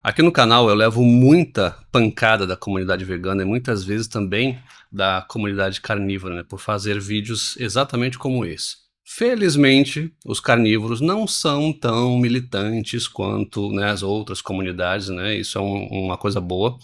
Aqui no canal eu levo muita pancada da comunidade vegana e muitas vezes também da comunidade carnívora, né, por fazer vídeos exatamente como esse. Felizmente, os carnívoros não são tão militantes quanto, né, as outras comunidades, né, isso é uma coisa boa.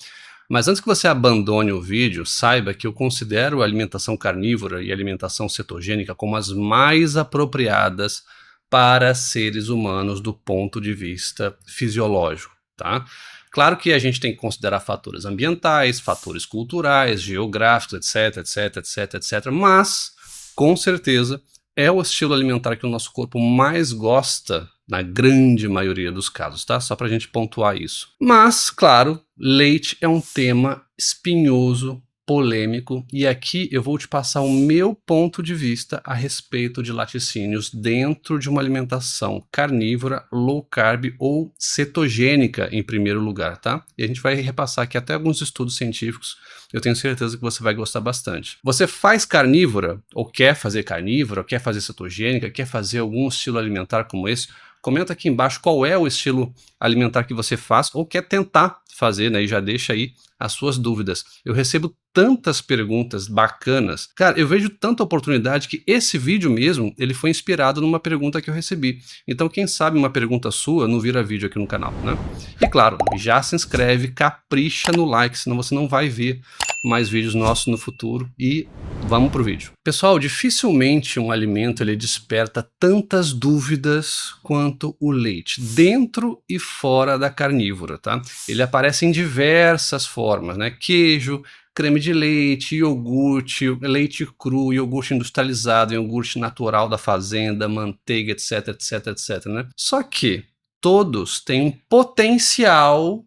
Mas antes que você abandone o vídeo, saiba que eu considero a alimentação carnívora e a alimentação cetogênica como as mais apropriadas para seres humanos do ponto de vista fisiológico. Tá? Claro que a gente tem que considerar fatores ambientais, fatores culturais, geográficos, etc, etc, etc, etc, mas, com certeza, é o estilo alimentar que o nosso corpo mais gosta, na grande maioria dos casos, tá? Só pra gente pontuar isso. Mas, claro, leite é um tema espinhoso, polêmico, e aqui eu vou te passar o meu ponto de vista a respeito de laticínios dentro de uma alimentação carnívora, low carb ou cetogênica em primeiro lugar, tá? E a gente vai repassar aqui até alguns estudos científicos, eu tenho certeza que você vai gostar bastante. Você faz carnívora, ou quer fazer carnívora, ou quer fazer cetogênica, quer fazer algum estilo alimentar como esse? Comenta aqui embaixo qual é o estilo alimentar que você faz ou quer tentar fazer, né? E já deixa aí as suas dúvidas. Eu recebo tantas perguntas bacanas. Cara, eu vejo tanta oportunidade que esse vídeo mesmo, ele foi inspirado numa pergunta que eu recebi. Então, quem sabe uma pergunta sua não vira vídeo aqui no canal, né? E claro, já se inscreve, capricha no like, senão você não vai ver mais vídeos nossos no futuro. E vamos pro vídeo. Pessoal, dificilmente um alimento ele desperta tantas dúvidas quanto o leite, dentro e fora da carnívora, tá? Ele aparece em diversas formas, né? Queijo, creme de leite, iogurte, leite cru, iogurte industrializado, iogurte natural da fazenda, manteiga, etc, etc, etc, né? Só que todos têm um potencial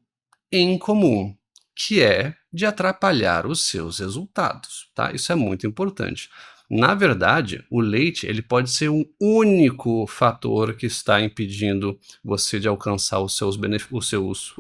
em comum, que é de atrapalhar os seus resultados, tá? Isso é muito importante. Na verdade, o leite ele pode ser um único fator que está impedindo você de alcançar os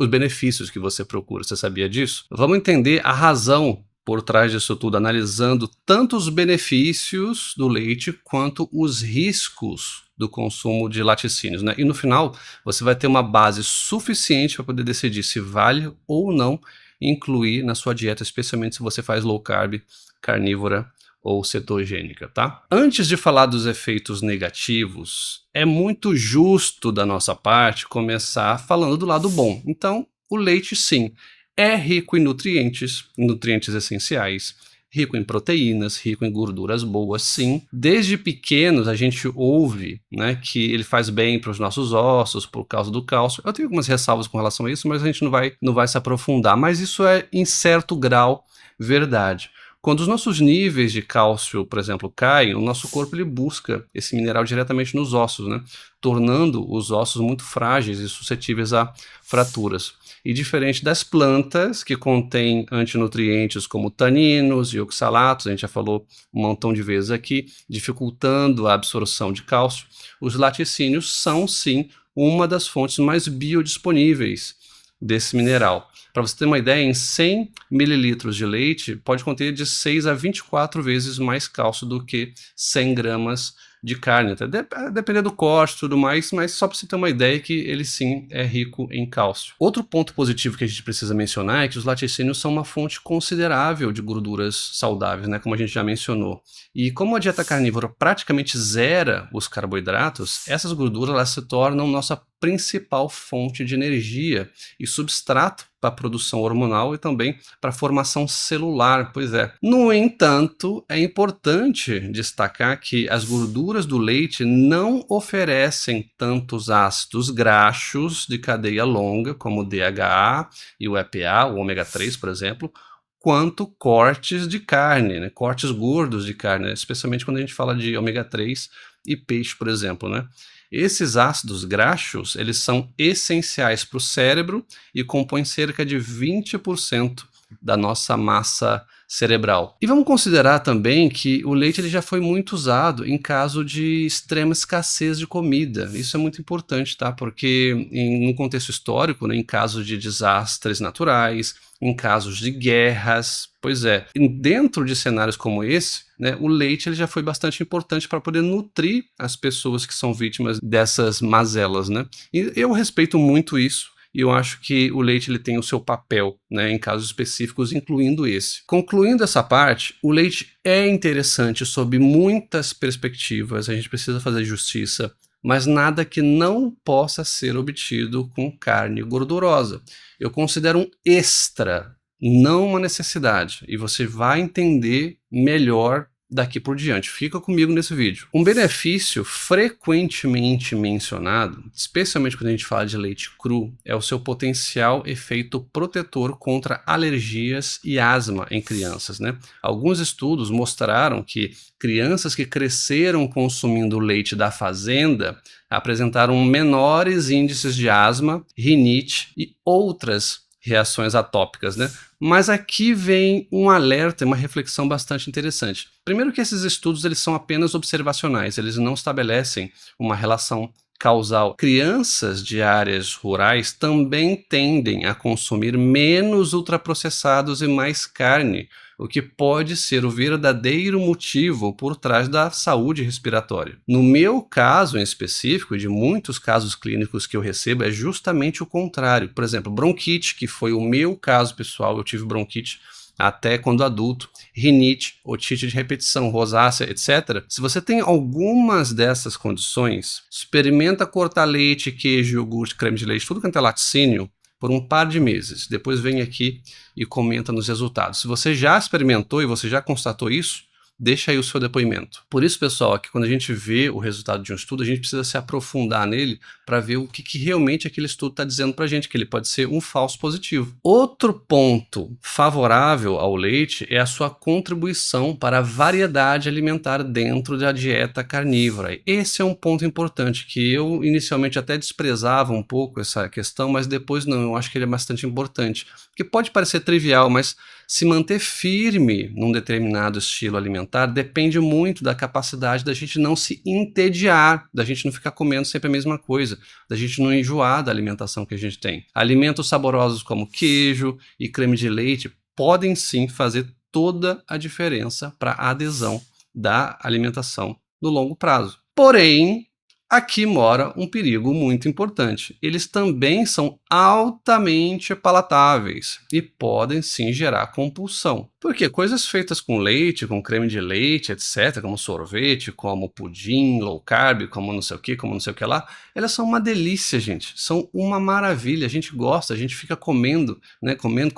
benefícios que você procura. Você sabia disso? Vamos entender a razão por trás disso tudo, analisando tanto os benefícios do leite quanto os riscos do consumo de laticínios, né? E no final, você vai ter uma base suficiente para poder decidir se vale ou não incluir na sua dieta, especialmente se você faz low carb, carnívora ou cetogênica, tá? Antes de falar dos efeitos negativos, é muito justo da nossa parte começar falando do lado bom. Então, o leite sim, é rico em nutrientes essenciais, rico em proteínas, rico em gorduras boas, sim. Desde pequenos a gente ouve, né, que ele faz bem para os nossos ossos por causa do cálcio. Eu tenho algumas ressalvas com relação a isso, mas a gente não vai se aprofundar. Mas isso é, em certo grau, verdade. Quando os nossos níveis de cálcio, por exemplo, caem, o nosso corpo ele busca esse mineral diretamente nos ossos, né? Tornando os ossos muito frágeis e suscetíveis a fraturas. E diferente das plantas, que contêm antinutrientes como taninos e oxalatos, a gente já falou um montão de vezes aqui, dificultando a absorção de cálcio, os laticínios são sim uma das fontes mais biodisponíveis desse mineral. Para você ter uma ideia, em 100 mililitros de leite pode conter de 6 a 24 vezes mais cálcio do que 100 gramas de carne, até depender do corte e tudo mais, mas só para você ter uma ideia que ele sim é rico em cálcio. Outro ponto positivo que a gente precisa mencionar é que os laticínios são uma fonte considerável de gorduras saudáveis, né, como a gente já mencionou. E como a dieta carnívora praticamente zera os carboidratos, essas gorduras elas se tornam nossa principal fonte de energia e substrato para a produção hormonal e também para a formação celular, pois é. No entanto, é importante destacar que as gorduras do leite não oferecem tantos ácidos graxos de cadeia longa, como o DHA e o EPA, o ômega 3, por exemplo, quanto cortes de carne, né? Cortes gordos de carne, né? Especialmente quando a gente fala de ômega 3 e peixe, por exemplo, né? Esses ácidos graxos, eles são essenciais para o cérebro e compõem cerca de 20% da nossa massa cerebral. E vamos considerar também que o leite ele já foi muito usado em caso de extrema escassez de comida. Isso é muito importante, tá? Porque no contexto histórico, né, em caso de desastres naturais, em casos de guerras, pois é, dentro de cenários como esse, né, o leite ele já foi bastante importante para poder nutrir as pessoas que são vítimas dessas mazelas, né? E eu respeito muito isso. e eu acho que o leite ele tem o seu papel, né, em casos específicos, incluindo esse. Concluindo essa parte, o leite é interessante sob muitas perspectivas, a gente precisa fazer justiça, mas nada que não possa ser obtido com carne gordurosa. Eu considero um extra, não uma necessidade, e você vai entender melhor daqui por diante. Fica comigo nesse vídeo. Um benefício frequentemente mencionado, especialmente quando a gente fala de leite cru, é o seu potencial efeito protetor contra alergias e asma em crianças, né? Alguns estudos mostraram que crianças que cresceram consumindo leite da fazenda apresentaram menores índices de asma, rinite e outras reações atópicas, né? Mas aqui vem um alerta e uma reflexão bastante interessante. Primeiro que esses estudos eles são apenas observacionais, eles não estabelecem uma relação causal. Crianças de áreas rurais também tendem a consumir menos ultraprocessados e mais carne, o que pode ser o verdadeiro motivo por trás da saúde respiratória. No meu caso em específico, e de muitos casos clínicos que eu recebo, é justamente o contrário. Por exemplo, bronquite, que foi o meu caso pessoal, eu tive bronquite até quando adulto, rinite, otite de repetição, rosácea, etc. Se você tem algumas dessas condições, experimenta cortar leite, queijo, iogurte, creme de leite, tudo quanto é laticínio, por um par de meses. Depois vem aqui e comenta nos resultados. Se você já experimentou e você já constatou isso, deixa aí o seu depoimento. Por isso, pessoal, aqui quando a gente vê o resultado de um estudo, a gente precisa se aprofundar nele para ver o que realmente aquele estudo está dizendo para a gente, que ele pode ser um falso positivo. Outro ponto favorável ao leite é a sua contribuição para a variedade alimentar dentro da dieta carnívora. Esse é um ponto importante que eu inicialmente até desprezava um pouco essa questão, mas depois não, eu acho que ele é bastante importante. Que pode parecer trivial, mas se manter firme num determinado estilo alimentar depende muito da capacidade da gente não se entediar, da gente não ficar comendo sempre a mesma coisa, da gente não enjoar da alimentação que a gente tem. Alimentos saborosos como queijo e creme de leite podem sim fazer toda a diferença para a adesão da alimentação no longo prazo. Porém, aqui mora um perigo muito importante. Eles também são altamente palatáveis e podem sim gerar compulsão. Porque coisas feitas com leite, com creme de leite, etc., como sorvete, como pudim, low carb, como não sei o que, como não sei o que lá, elas são uma delícia, gente. São uma maravilha. A gente gosta, a gente fica comendo, né? Comendo,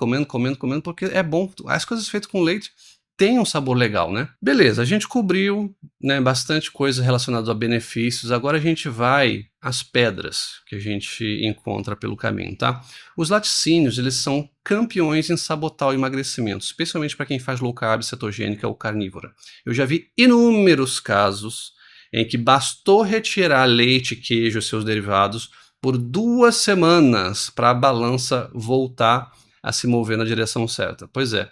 porque é bom. As coisas feitas com leite tem um sabor legal, né? Beleza, a gente cobriu, né, bastante coisa relacionada a benefícios. Agora a gente vai às pedras que a gente encontra pelo caminho, tá? Os laticínios, eles são campeões em sabotar o emagrecimento, especialmente para quem faz low carb, cetogênica ou carnívora. Eu já vi inúmeros casos em que bastou retirar leite, queijo e seus derivados por 2 semanas para a balança voltar a se mover na direção certa. Pois é.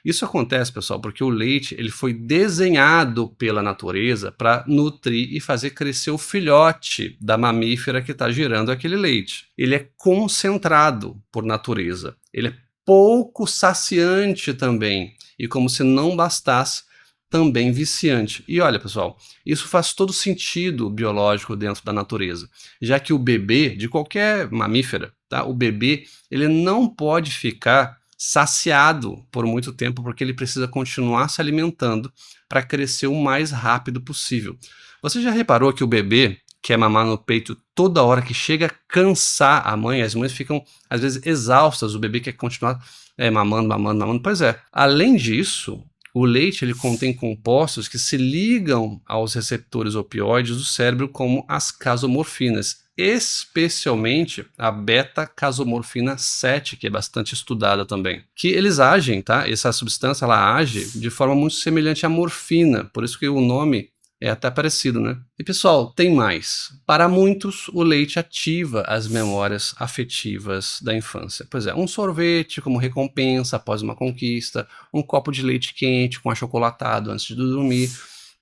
Isso acontece, pessoal, porque o leite ele foi desenhado pela natureza para nutrir e fazer crescer o filhote da mamífera que está gerando aquele leite. Ele é concentrado por natureza. Ele é pouco saciante também. E como se não bastasse, também viciante. E olha, pessoal, isso faz todo sentido biológico dentro da natureza, já que o bebê de qualquer mamífera, tá? O bebê ele não pode ficar saciado por muito tempo, porque ele precisa continuar se alimentando para crescer o mais rápido possível. Você já reparou que o bebê quer mamar no peito toda hora, que chega a cansar a mãe? As mães ficam, às vezes, exaustas, o bebê quer continuar mamando. Pois é. Além disso, o leite ele contém compostos que se ligam aos receptores opioides do cérebro, como as casomorfinas, especialmente a beta-casomorfina 7, que é bastante estudada também. Que eles agem, tá? Essa substância ela age de forma muito semelhante à morfina, por isso que o nome é até parecido, né? E pessoal, tem mais. Para muitos, o leite ativa as memórias afetivas da infância. Pois é, um sorvete como recompensa após uma conquista, um copo de leite quente com achocolatado antes de dormir.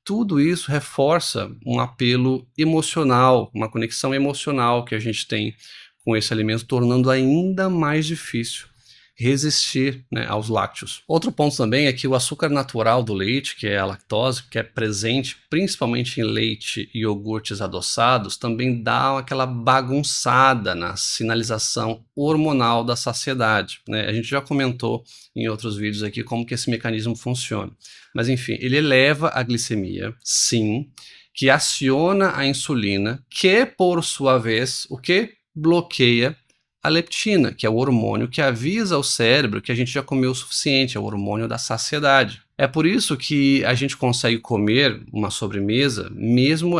Tudo isso reforça um apelo emocional, uma conexão emocional que a gente tem com esse alimento, tornando ainda mais difícil resistir, né, aos lácteos. Outro ponto também é que o açúcar natural do leite, que é a lactose, que é presente principalmente em leite e iogurtes adoçados, também dá aquela bagunçada na sinalização hormonal da saciedade, né? A gente já comentou em outros vídeos aqui como que esse mecanismo funciona. Mas enfim, ele eleva a glicemia, sim, que aciona a insulina, que por sua vez, o que bloqueia a leptina, que é o hormônio que avisa ao cérebro que a gente já comeu o suficiente, é o hormônio da saciedade. É por isso que a gente consegue comer uma sobremesa, mesmo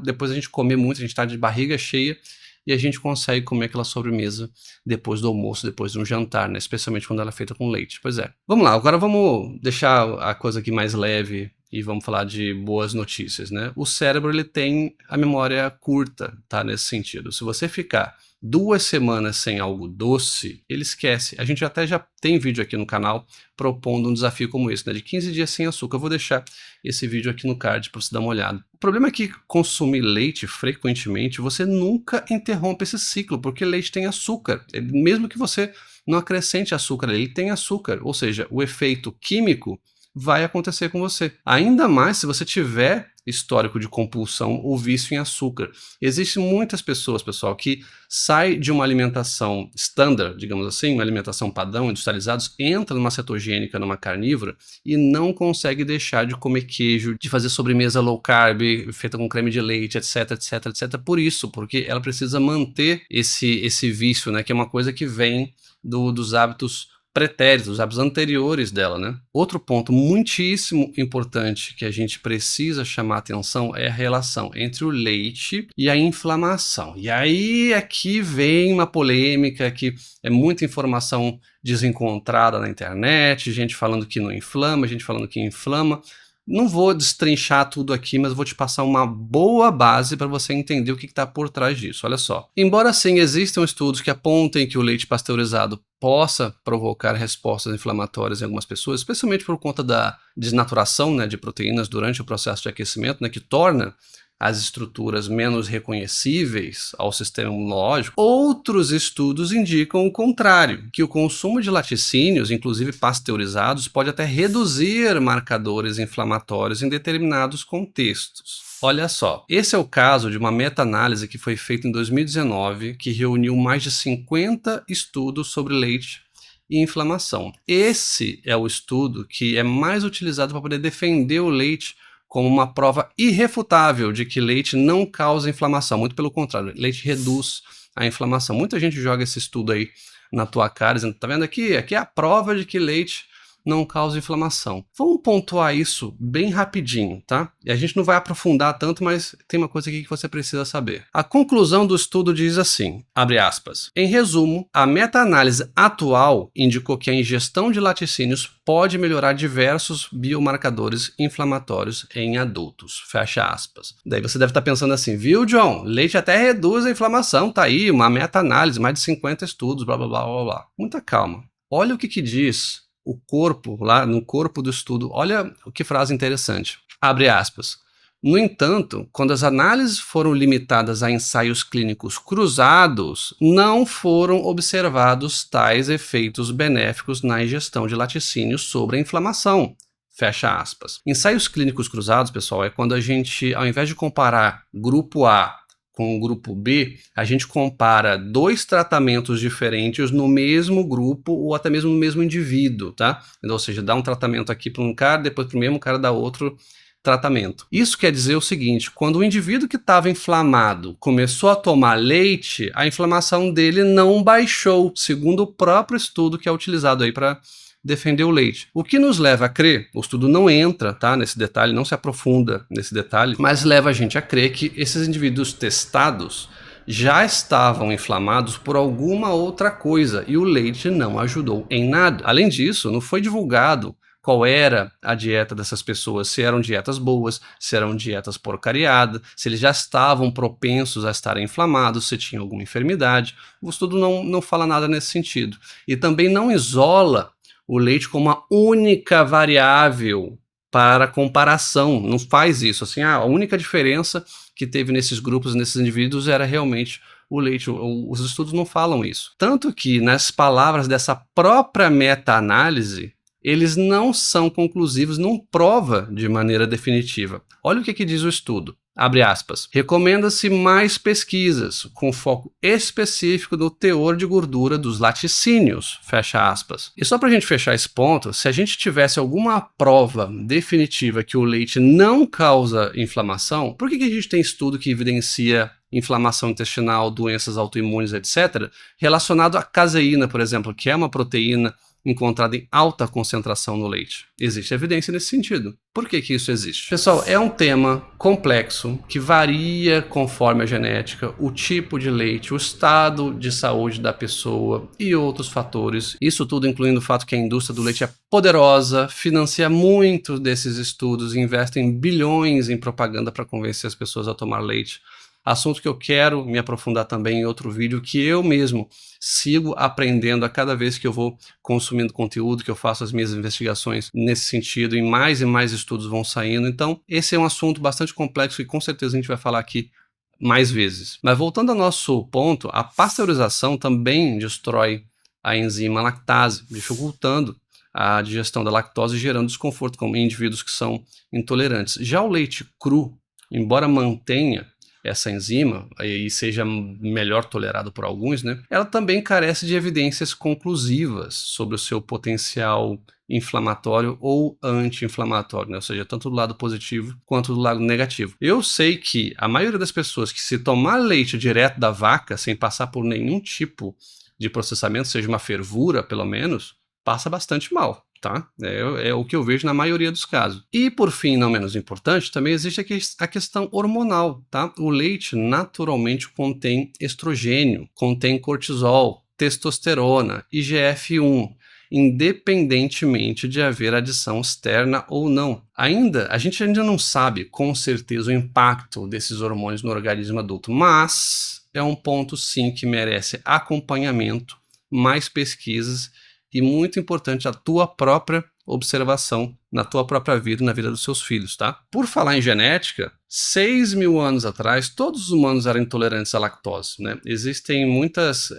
depois a gente comer muito, a gente está de barriga cheia, e a gente consegue comer aquela sobremesa depois do almoço, depois de um jantar, né? Especialmente quando ela é feita com leite. Pois é. Vamos lá, agora vamos deixar a coisa aqui mais leve e vamos falar de boas notícias, né? O cérebro, ele tem a memória curta, tá? Nesse sentido. Se você ficar 2 semanas sem algo doce, ele esquece. A gente até já tem vídeo aqui no canal propondo um desafio como esse, né? De 15 dias sem açúcar. Eu vou deixar esse vídeo aqui no card para você dar uma olhada. O problema é que consumir leite frequentemente, você nunca interrompe esse ciclo, porque leite tem açúcar. Mesmo que você não acrescente açúcar, ele tem açúcar. Ou seja, o efeito químico vai acontecer com você. Ainda mais se você tiver histórico de compulsão ou vício em açúcar. Existem muitas pessoas, pessoal, que saem de uma alimentação standard, digamos assim, uma alimentação padrão, industrializados, entra numa cetogênica, numa carnívora e não consegue deixar de comer queijo, de fazer sobremesa low carb, feita com creme de leite, etc, etc, etc. Por isso, porque ela precisa manter esse vício, né, que é uma coisa que vem dos hábitos pretéritos, os hábitos anteriores dela, né? Outro ponto muitíssimo importante que a gente precisa chamar atenção é a relação entre o leite e a inflamação. E aí aqui vem uma polêmica, que é muita informação desencontrada na internet, gente falando que não inflama, gente falando que inflama. Não vou destrinchar tudo aqui, mas vou te passar uma boa base para você entender o que está por trás disso. Olha só. Embora sim existam estudos que apontem que o leite pasteurizado possa provocar respostas inflamatórias em algumas pessoas, especialmente por conta da desnaturação, né, de proteínas durante o processo de aquecimento, né, que torna as estruturas menos reconhecíveis ao sistema imunológico, outros estudos indicam o contrário, que o consumo de laticínios, inclusive pasteurizados, pode até reduzir marcadores inflamatórios em determinados contextos. Olha só, esse é o caso de uma meta-análise que foi feita em 2019, que reuniu mais de 50 estudos sobre leite e inflamação. Esse é o estudo que é mais utilizado para poder defender o leite como uma prova irrefutável de que leite não causa inflamação. Muito pelo contrário, leite reduz a inflamação. Muita gente joga esse estudo aí na tua cara, dizendo, tá vendo aqui? Aqui é a prova de que leite não causa inflamação. Vamos pontuar isso bem rapidinho, tá? E a gente não vai aprofundar tanto, mas tem uma coisa aqui que você precisa saber. A conclusão do estudo diz assim, abre aspas, em resumo, a meta-análise atual indicou que a ingestão de laticínios pode melhorar diversos biomarcadores inflamatórios em adultos, fecha aspas. Daí você deve estar pensando assim, viu, John? Leite até reduz a inflamação, tá aí, uma meta-análise, mais de 50 estudos, blá, blá, blá, blá, blá. Muita calma. Olha o que diz o corpo, lá no corpo do estudo, olha que frase interessante, abre aspas. No entanto, quando as análises foram limitadas a ensaios clínicos cruzados, não foram observados tais efeitos benéficos na ingestão de laticínios sobre a inflamação. Fecha aspas. Ensaios clínicos cruzados, pessoal, é quando a gente, ao invés de comparar grupo A com o grupo B, a gente compara 2 tratamentos diferentes no mesmo grupo ou até mesmo no mesmo indivíduo, tá? Ou seja, dá um tratamento aqui para um cara, depois para o mesmo cara dá outro tratamento. Isso quer dizer o seguinte, quando o indivíduo que estava inflamado começou a tomar leite, a inflamação dele não baixou, segundo o próprio estudo que é utilizado aí para defender o leite. O que nos leva a crer, o estudo não entra, tá, nesse detalhe, não se aprofunda nesse detalhe, mas leva a gente a crer que esses indivíduos testados já estavam inflamados por alguma outra coisa e o leite não ajudou em nada. Além disso, não foi divulgado qual era a dieta dessas pessoas, se eram dietas boas, se eram dietas porcariadas, se eles já estavam propensos a estarem inflamados, se tinham alguma enfermidade. O estudo não fala nada nesse sentido. E também não isola o leite como a única variável para comparação, não faz isso, assim, a única diferença que teve nesses grupos, nesses indivíduos, era realmente o leite. Os estudos não falam isso. Tanto que, nas palavras dessa própria meta-análise, eles não são conclusivos, não prova de maneira definitiva. Olha o que diz o estudo. Abre aspas. Recomenda-se mais pesquisas, com foco específico no teor de gordura dos laticínios. Fecha aspas. E só para a gente fechar esse ponto, se a gente tivesse alguma prova definitiva que o leite não causa inflamação, por que a gente tem estudo que evidencia inflamação intestinal, doenças autoimunes, etc., relacionado à caseína, por exemplo, que é uma proteína encontrada em alta concentração no leite? Existe evidência nesse sentido. Por que isso existe? Pessoal, é um tema complexo que varia conforme a genética, o tipo de leite, o estado de saúde da pessoa e outros fatores. Isso tudo incluindo o fato que a indústria do leite é poderosa, financia muito desses estudos, investe em bilhões em propaganda para convencer as pessoas a tomar leite. Assunto que eu quero me aprofundar também em outro vídeo, que eu mesmo sigo aprendendo a cada vez que eu vou consumindo conteúdo, que eu faço as minhas investigações nesse sentido, e mais estudos vão saindo. Então, esse é um assunto bastante complexo e com certeza a gente vai falar aqui mais vezes. Mas voltando ao nosso ponto, a pasteurização também destrói a enzima lactase, dificultando a digestão da lactose e gerando desconforto em indivíduos que são intolerantes. Já o leite cru, embora mantenha essa enzima e seja melhor tolerado por alguns, né, ela também carece de evidências conclusivas sobre o seu potencial inflamatório ou anti-inflamatório, né? Ou seja, tanto do lado positivo quanto do lado negativo. Eu sei que a maioria das pessoas que se tomar leite direto da vaca, sem passar por nenhum tipo de processamento, seja uma fervura pelo menos, passa bastante mal. Tá? É o que eu vejo na maioria dos casos. E por fim, não menos importante, também existe a questão hormonal. Tá? O leite naturalmente contém estrogênio, contém cortisol, testosterona, IGF-1, independentemente de haver adição externa ou não. A gente ainda não sabe com certeza o impacto desses hormônios no organismo adulto, mas é um ponto sim que merece acompanhamento, mais pesquisas, e muito importante a tua própria observação na tua própria vida e na vida dos seus filhos, tá? Por falar em genética, 6.000 anos atrás, todos os humanos eram intolerantes à lactose, né? Existem muitas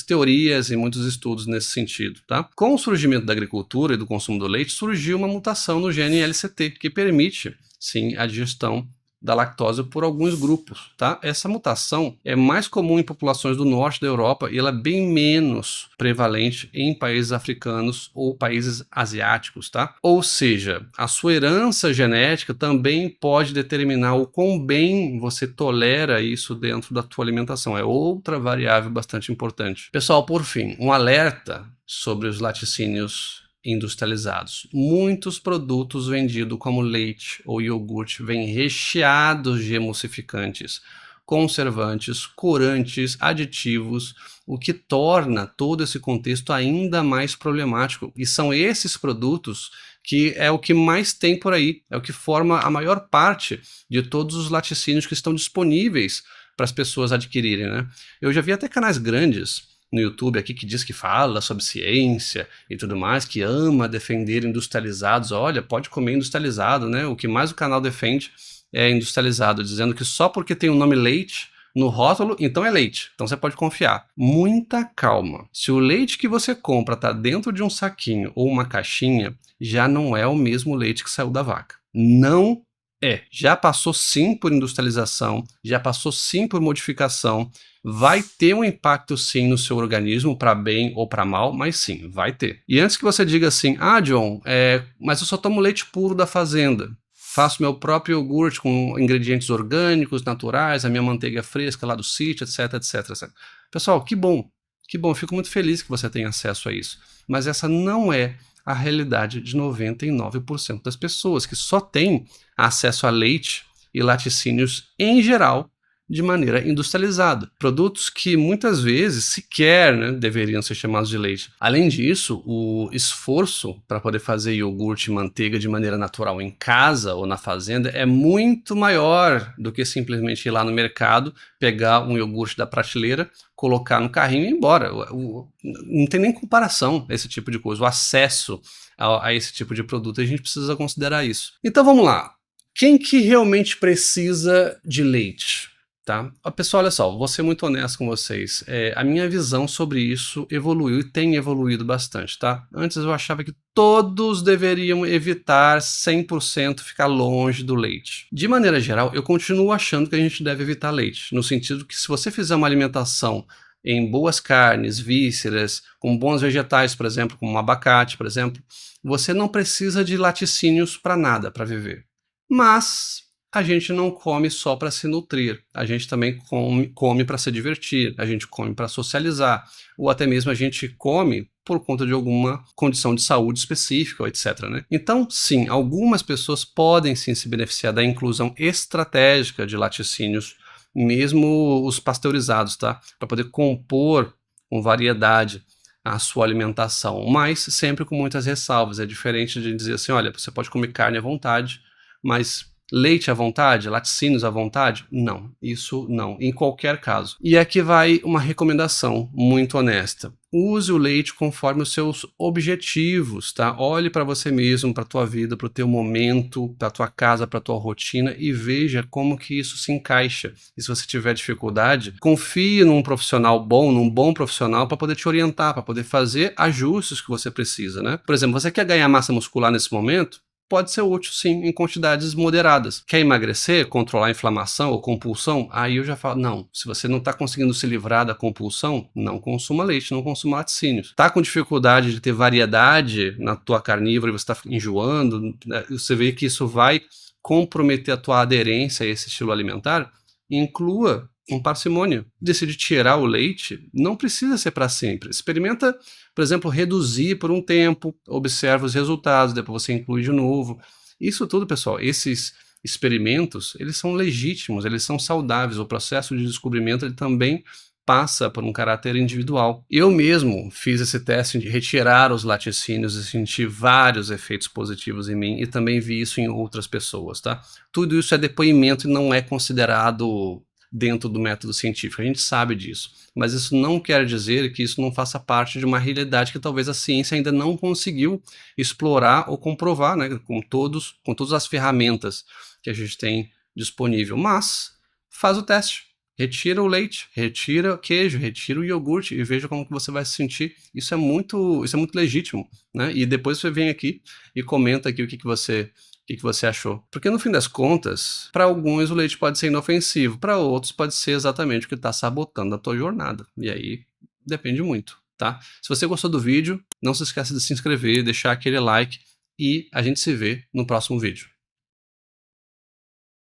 teorias e muitos estudos nesse sentido, tá? Com o surgimento da agricultura e do consumo do leite, surgiu uma mutação no gene LCT, que permite, sim, a digestão da lactose por alguns grupos, tá? Essa mutação é mais comum em populações do norte da Europa e ela é bem menos prevalente em países africanos ou países asiáticos, tá? Ou seja, a sua herança genética também pode determinar o quão bem você tolera isso dentro da tua alimentação. É outra variável bastante importante. Pessoal, por fim, um alerta sobre os laticínios industrializados. Muitos produtos vendidos como leite ou iogurte vêm recheados de emulsificantes, conservantes, corantes, aditivos, o que torna todo esse contexto ainda mais problemático. E são esses produtos que é o que mais tem por aí, é o que forma a maior parte de todos os laticínios que estão disponíveis para as pessoas adquirirem, né? Eu já vi até canais grandes no YouTube aqui que diz que fala sobre ciência e tudo mais, que ama defender industrializados. Olha, pode comer industrializado, né? O que mais o canal defende é industrializado, dizendo que só porque tem o nome leite no rótulo, então é leite. Então você pode confiar. Muita calma. Se o leite que você compra está dentro de um saquinho ou uma caixinha, já não é o mesmo leite que saiu da vaca. Não já passou sim por industrialização, já passou sim por modificação, vai ter um impacto sim no seu organismo, para bem ou para mal, mas sim, vai ter. E antes que você diga assim, John, mas eu só tomo leite puro da fazenda, faço meu próprio iogurte com ingredientes orgânicos, naturais, a minha manteiga fresca lá do sítio, etc, etc, etc. Pessoal, que bom, eu fico muito feliz que você tenha acesso a isso, mas essa não é a realidade de 99% das pessoas, que só têm acesso a leite e laticínios em geral de maneira industrializada. Produtos que muitas vezes sequer, né, deveriam ser chamados de leite. Além disso, o esforço para poder fazer iogurte e manteiga de maneira natural em casa ou na fazenda é muito maior do que simplesmente ir lá no mercado, pegar um iogurte da prateleira, colocar no carrinho e ir embora. Não tem nem comparação esse tipo de coisa. O acesso a esse tipo de produto, a gente precisa considerar isso. Então vamos lá. Quem que realmente precisa de leite? tá? Pessoal, olha só, vou ser muito honesto com vocês. A minha visão sobre isso evoluiu e tem evoluído bastante, tá? Antes eu achava que todos deveriam evitar 100% ficar longe do leite. De maneira geral, eu continuo achando que a gente deve evitar leite, no sentido que se você fizer uma alimentação em boas carnes, vísceras, com bons vegetais, por exemplo, como um abacate, por exemplo, você não precisa de laticínios para nada, para viver. Mas a gente não come só para se nutrir, a gente também come para se divertir, a gente come para socializar, ou até mesmo a gente come por conta de alguma condição de saúde específica, etc, né? Então, sim, algumas pessoas podem sim se beneficiar da inclusão estratégica de laticínios, mesmo os pasteurizados, tá? Para poder compor com variedade a sua alimentação, mas sempre com muitas ressalvas. É diferente de dizer assim, olha, você pode comer carne à vontade, mas leite à vontade, laticínios à vontade? Não, isso não, em qualquer caso. E aqui vai uma recomendação muito honesta. Use o leite conforme os seus objetivos, tá? Olhe para você mesmo, para a tua vida, para o teu momento, para a tua casa, para a tua rotina e veja como que isso se encaixa. E se você tiver dificuldade, confie num profissional bom, num bom profissional para poder te orientar, para poder fazer ajustes que você precisa, né? Por exemplo, você quer ganhar massa muscular nesse momento? Pode ser útil, sim, em quantidades moderadas. Quer emagrecer, controlar a inflamação ou compulsão? Aí eu já falo, não, se você não está conseguindo se livrar da compulsão, não consuma leite, não consuma laticínios. Está com dificuldade de ter variedade na tua carnívora e você está enjoando, né? Você vê que isso vai comprometer a tua aderência a esse estilo alimentar, inclua com parcimônia. Decide tirar o leite, não precisa ser para sempre. Experimenta, por exemplo, reduzir por um tempo, observa os resultados, depois você inclui de novo. Isso tudo, pessoal, esses experimentos, eles são legítimos, eles são saudáveis. O processo de descobrimento ele também passa por um caráter individual. Eu mesmo fiz esse teste de retirar os laticínios e senti vários efeitos positivos em mim e também vi isso em outras pessoas, tá? Tudo isso é depoimento e não é considerado dentro do método científico, a gente sabe disso, mas isso não quer dizer que isso não faça parte de uma realidade que talvez a ciência ainda não conseguiu explorar ou comprovar, né, com todas as ferramentas que a gente tem disponível, mas faz o teste, retira o leite, retira o queijo, retira o iogurte e veja como que você vai se sentir. Isso é muito legítimo, né? E depois você vem aqui e comenta aqui o que você achou. Porque no fim das contas, para alguns o leite pode ser inofensivo, para outros pode ser exatamente o que está sabotando a tua jornada. E aí depende muito, tá? Se você gostou do vídeo, não se esqueça de se inscrever, deixar aquele like e a gente se vê no próximo vídeo.